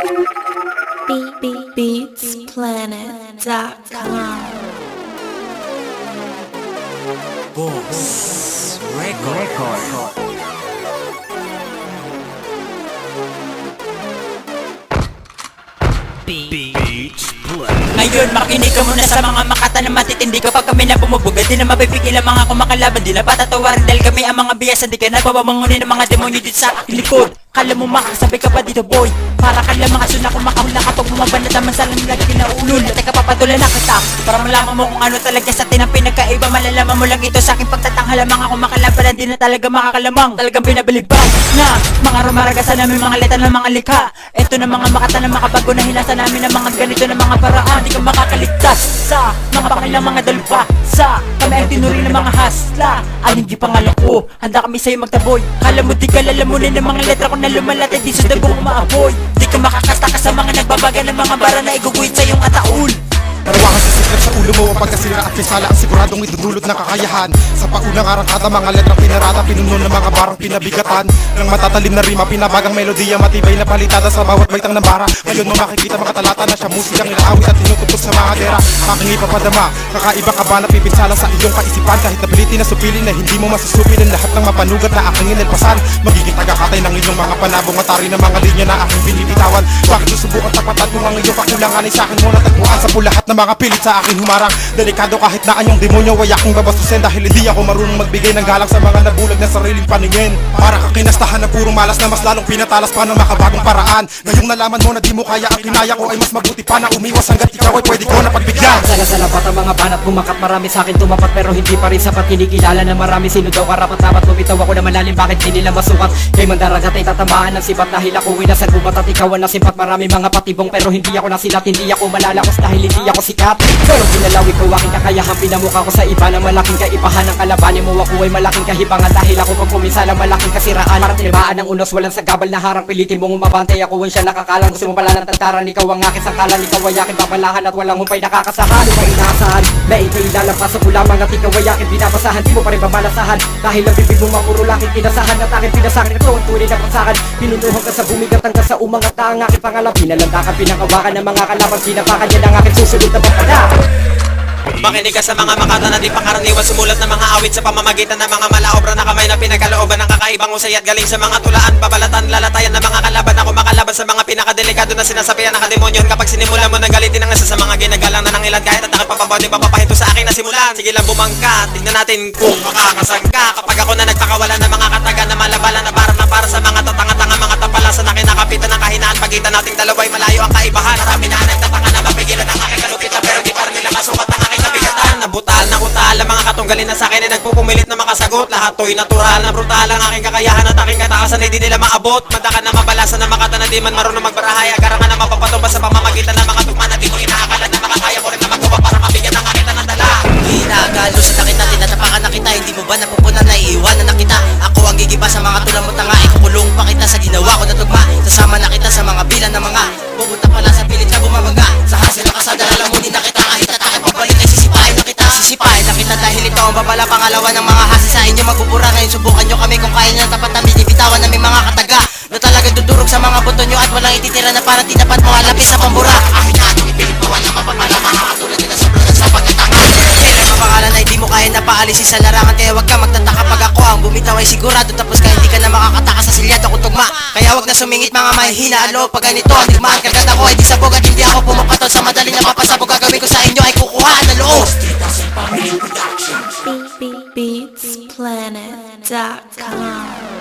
Beatsplanet.com. Boss Record. Ngayon makinig ka muna sa mga makata na matitindi kapag kami na bumubugad. Di na mapipigil ang mga kumakalaban, di na patatawarin dahil kami ang mga biyasan. Di ka nagpapabangunin ng mga demonyo dito sa aking likod. Kala mo makasabay ka pa dito boy, para ka lang mga suna kung makahula kapag bumabanat naman sa lamig lagi kinaulol. Teka papatulan na kita para malaman mo kung ano talaga sa atin ang pinagkaiba. Malalaman mo lang ito sa aking pagtatanghal. Ang mga kumakalaban na di na talaga makakalamang, talagang pinabilibang na mga rumaragasan namin mga letra ng mga likha. Ito na mga makata na makabago na hinasa namin ng mga ganito na mga paraan. Di ka makakaligtas sa mga pakilang mga dalpa. Sa kami ang tinuri ng mga hasla ay hindi pangalan ko, handa kami sa'yo magtaboy. Kala mo di ka lalamunin ng mga letra ko na lumalatay di sa dagong umaapoy. Di ka makakataka sa mga nagbabaga ng mga bara na iguguhit sa iyong ataul. Parawangan sa siklap sa ulo mo ang pagkasira at pisala ang siguradong idudulot ng kakayahan. Sa paunang arangkada mga letrang pinarata, pinuno ng mga barang pinabigatan ng matatalim na rima, pinabagang melodiya, matibay na palitada sa bawat baitang ng bara. Ngayon mo makikita mga talata na siya musikang inaawit at tinututok sa mga dera. Aking ipapadama, kakaiba ka ba na pipinsala sa iyong kaisipan? Kahit nabilitin na supilin na hindi mo masusupilin lahat ng mapanugat na aking inilpasan. Magiging tagakatay ng inyong mga panabong atari ng mga linya na aking binibitawan. Bakit susubukan tapatan kung ang iyong kakulangan ay sa akin mo natagpuan sa pulahat ng mga pilit sa akin humarang. Delikado kahit na anyong demonyo ay aking babastusin, dahil hindi ako marunong magbigay ng galang sa mga nabulag na sariling paningin. Para ka kinastahan ng purong malas na mas lalong pinatalas pa ng makabagong paraan. Ngayong nalaman mo na di mo kaya, ang kinaya ko ay mas mabuti pa na umiwas hanggat ikaw ay pwede ko na pagbigyan. Sala-sala pat ang mga banat bumakat, marami sa akin tumapat pero hindi pa rin sapat. Kinikilala na marami, sino daw karapat dapat bumitaw ako na malalim, bakit di nila masukat? Kay mandaragat ay tatamaan ng sibat dahil ako winasag bubat at ikaw ang nasimpat. Marami mga patibong pero hindi ako nasilat, hindi ako malalakos dahil hindi ako sikat. Pero pinalawi ko aking kakayahan, pinamukha ko sa iba na malaking kaibahan. Ang kalabanin mo ako ay malaking kahibangan, dahil ako pag puminsala malaking kasiraan. Parang tinibaan ng unos, walang sagabal na harang, pilitin mong umabantay. Ako ang siya nakakalang, gusto mo pala ng tantaran. Ikaw ang aking sangkalan, ikaw ay aking babalahan at walang humpay nakakasahan. Ano ba inaasahan? Na ikay lalampasan ko lamang at ikaw ay aking binabasahan. Di mo pa rin babalasahan dahil ang bibig mo mapuro laking kinasahan at aking pinasakin. Ito ang tunay na pagsakan, pinunuhan ka sa bumigat hanggang sa umangat na ang aking pangalan. Pinalandakan, pinakawakan ng mga kalaban, pinapakan niya ng aking susunod na papada. Makinig ka sa mga makata na di pangkaraniwan, sumulat ng mga awit sa pamamagitan ng mga malaobra na kamay na pinagkalooban ng kakaibang usay at galing sa mga tulaan, babalatan, lalatayan ng mga kalaban. Ako makalaban sa mga pinakadelikado na sinasabihan ng kademonyon. Kapag sinimula mo na galitin ang isa sa mga ginagalang na ng ilan, kahit at aking papabaw, di papapahinto sa akin na simulan. Sige lang bumangka, tignan natin kung makakasag ka. Kapag ako na nagpakawala ng mga kataga na malabalan na para sa mga tatanga-tanga, mga tapalasan na kinakapitan ng kahinaan. Pagitan nating dalawa'y malayo ang kaibahan. Marami na nagtatanga na mapigilan ang aking kalupitan, pero di pa rin nila masukat ang aking kabigatan. Nabutal na kutal ang mga katunggalin na sa akin ay nagpupumilit na makasagot. Lahat to'y natural na brutal ang aking kakayahan at aking kataasan ay di nila maabot. Madakan na mabalasan na makata na di man marunong magbarahay. Agarangan na mapapatumba sa pamamagitan ng mga tugma na di ko inaakalan na makakaya ko rin na magawa para mabigyan ang aking tanandala. Ginagalusin na kita, tinatapakan na kita, hindi mo ba napupunan na iiwanan na kita? Ako ang gigiba sa mga tulang mo tanga, ikukulong pa kita sa ginawa ko na tugma. Sasama na kita sa mga bilan ng mga pupunta pala sa pilit ka bumabaga. Sa hasil na kasada, lalamunin na kita kahit at aking pabalik ay sisipain na kita. Sisipain na kita dahil ito ang babala pangalawa ng mga hasi sa inyo magbubura. Ngayon subukan nyo kami kung kaya nyo tapat na binibitawan namin mga kataga na talagang dudurog sa mga buto nyo at walang ititira na para tinapat mo alapit sa pambura. Amin na ating ipinigpawan na mapapala mga katulad nila sa blunan sa pagkatanga. Kailan mapangalan ay di mo kaya napaalisin sa larangan, kaya wag ka magtataka pag ako ang bumitaw ay sigurado. Tapos kaya hindi ka na makakataka sa silyado kong tugma. Kaya wag na sumingit mga mahihina ang loob pag ganito ang digmaan. Kagad ako ay di sabog at hindi ako pumapatol sa madaling napapasabog. Gagawin ko sa inyo ay kukuhaan ng loob. Beatsplanet.com.